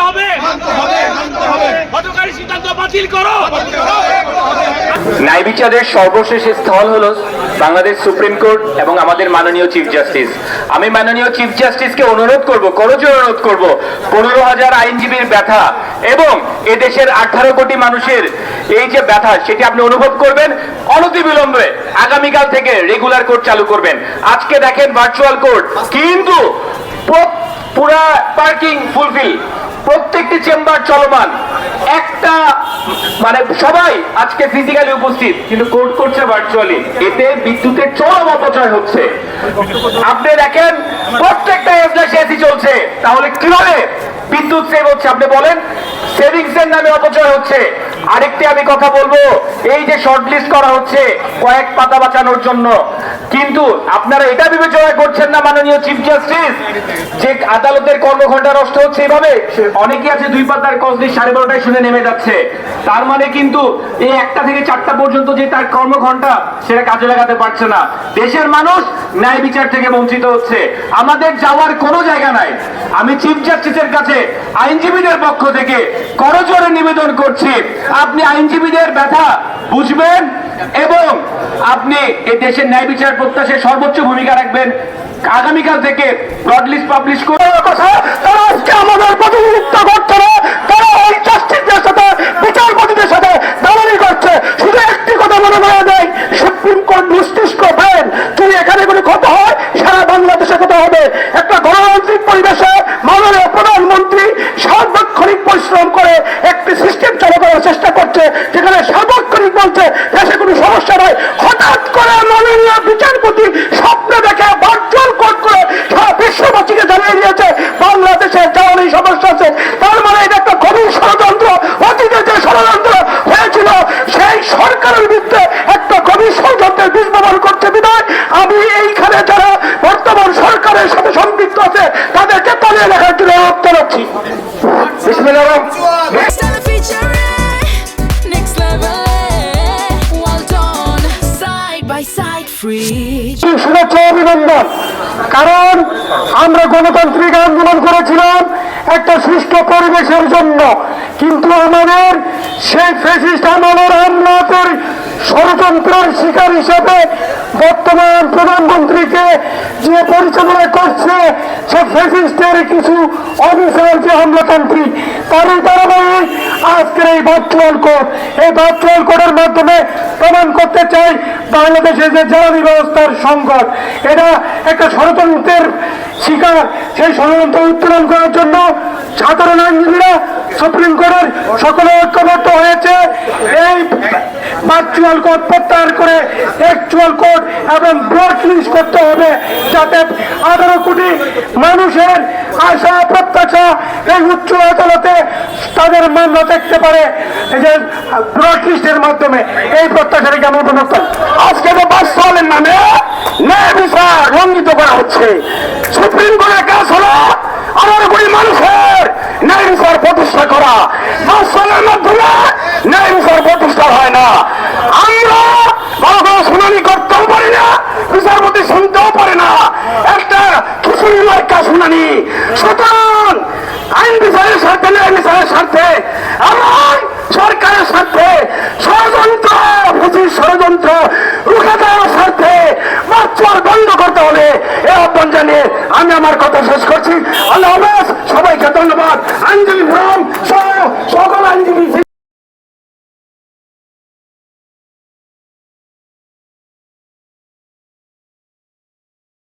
হবে। হঠকারী সিদ্ধান্ত বাতিল করো। ন্যায় বিচারের সর্বশেষ স্থল হলো বাংলাদেশ সুপ্রিম কোর্ট এবং আমাদের মাননীয় চিফ জাস্টিস। আমি মাননীয় চিফ জাস্টিসকে অনুরোধ করব, করজোড়ে অনুরোধ করব, 15,000 আইনজীবীর ব্যথা এবং এদেশের 18 কোটি মানুষের এই যে ব্যথা সেটি আপনি অনুভব করবেন, অনতিবিলম্বে আগামীকাল থেকে রেগুলার কোর্ট চালু করবেন। আজকে দেখেন ভার্চুয়াল কোর্ট, কিন্তু পুরা পার্কিং ফুলফিল, প্রত্যেকটি চেম্বার চলমান, একটা মানে সবাই আজকে ফিজিক্যালি উপস্থিত কিন্তু কোর্ট করছে ভার্চুয়ালি। এতে বিদ্যুতের চরম অপচয় হচ্ছে। আপনি দেখেন প্রত্যেকটা এসি চলছে, তাহলে কিভাবে বিদ্যুৎ সেভ হচ্ছে আপনি বলেন? সেভিংস এর নামে অপচয় হচ্ছে। আরেকটি আমি কথা বলবো, এই যে শর্ট লিস্ট করা হচ্ছে কয়েক পাতা বাঁচানোর জন্য, কিন্তু আপনারা এটা বিবেচনা করছেন না মাননীয় চিফ জাস্টিস যে আদালতের কর্মঘণ্টা নষ্ট হচ্ছে এভাবে। অনেকে আছে 2 পাতার কজলি 12:30টায় শুনে নেমে যাচ্ছে, তার মানে কিন্তু এই 1টা থেকে 4টা পর্যন্ত যে তার কর্মঘণ্টা সেটা কাজে লাগাতে পারছে না। দেশের মানুষ ন্যায় বিচার থেকে বঞ্চিত হচ্ছে। আমাদের যাওয়ার কোনো জায়গা নাই। আমি চিফ জাস্টিসের কাছে আইনজীবীদের পক্ষ থেকে করজোড়ে নিবেদন করছি, আপনি আইনজীবীদের ব্যথা বুঝবেন এবং আপনি এই দেশের ন্যায় বিচার প্রত্যাশায় সর্বোচ্চ ভূমিকা রাখবেন। আগামীকাল থেকে ব্রড লিস্ট পাবলিশ করে কথা তারা আজকে আমাদের প্রতিনিধিত্ব করছে না, তারা ওই জাস্টিসদের সাথে বিচারপতিদের সাথে দালালি করছে। শুধু একটি কথা মনে করা যায়, সুপ্রিম কোর্ট মস্তিষ্ক ফেন, যদি এখানে কোনো কথা হয় সারা বাংলাদেশে কথা হবে। একটা গণতান্ত্রিক পরিবেশে মাননীয় প্রধানমন্ত্রী সার্বক্ষণিক পরিশ্রম করে একটি সিস্টেম চালু করার চেষ্টা করছে, যেখানে সার্বক্ষণিক বলছে দেশে কোনো সমস্যা নয়। হঠাৎ করে মাননীয় বিচারপতি স্বপ্ন দেখে ভার্চুয়াল কোর্ট করে সারা বিশ্ববাসীকে জানিয়ে দিয়েছে বাংলাদেশে জ্বালানি সমস্যা আছে। তার মানে এটা একটা গভীর ষড়যন্ত্র, অতীতে যে ষড়যন্ত্র হয়েছিল সেই সরকারের বিরুদ্ধে একটা গভীর ষড়যন্ত্রের বীজ বপন করছে। বিধায় আমি এইখানে যারা বর্তমান সরকারের সাথে সম্পৃক্ত আছে তাদেরকে তলিয়ে দেখার জন্য অনুরোধ জানাচ্ছি। শুভেচ্ছা অভিনন্দন। কারণ আমরা গণতান্ত্রিক আন্দোলন করেছিলাম একটা সুষ্ঠু পরিবেশের জন্য, কিন্তু আমাদের সেই ফ্যাসিস্ট আমলের হামলার ষড়যন্ত্রের শিকার হিসেবে বর্তমান প্রধানমন্ত্রীকে যে পরিচালনা করছে সে ফ্যাসিস্টের কিছু অফিসার যে হামলাকান্ত্রী, তারই ধারাবাহিক আজকের এই ভার্চুয়াল কোর্ট। এই ভার্চুয়াল কোর্টের মাধ্যমে প্রমাণ করতে চাই বাংলাদেশের যে জ্বালানি ব্যবস্থার সংকট, এটা একটা ষড়যন্ত্রের শিকার। সেই ষড়যন্ত্র উত্তোলন করার জন্য সাধারণ আইনজীবীরা সুপ্রিম কোর্টের সকলে ঐক্যবদ্ধ হয়েছে। এই ভার্চুয়াল কোর্ট প্রত্যাহার করে অ্যাকচুয়াল কোর্ট এবং ব্রড লিস্ট করতে হবে, যাতে 18 কোটি মানুষের আশা প্রত্যাশা এই উচ্চ আদালতে তাদের মামলা দেখতে পারে এই যে ব্রড লিস্টের মাধ্যমে। এই প্রত্যাশাকে কেমন মনে করেন? আজকে তো ভার্চুয়ালের নামে ন্যায় বিচার লঙ্ঘিত করা হচ্ছে। সুপ্রিম কোর্টের কাজ হলো 18 কোটি মানুষের ন্যায় বিচার প্রতিষ্ঠা করা। ভার্চুয়ালের মাধ্যমে ন্যায় বিচার প্রতিষ্ঠা হয় না। আমরা বড় কোনো শুনানি করতেও পারি না, বিচারপতি শুনতেও পারে না, একটা খিচুড়ি মার্কা শুনানি। সুতরাং আইন বিচারের স্বার্থে, ন্যায় বিচারের স্বার্থে এবং সরকারের স্বার্থে ষড়যন্ত্র ষড়যন্ত্র রুখে দেওয়ার স্বার্থে ভার্চুয়াল বন্ধ করতে হবে। এই আহ্বান জানিয়ে আমি আমার কথা শেষ করছি। আল্লাহ হাফেজ, সবাইকে ধন্যবাদ। আইনজীবী ফোরাম সহ সকল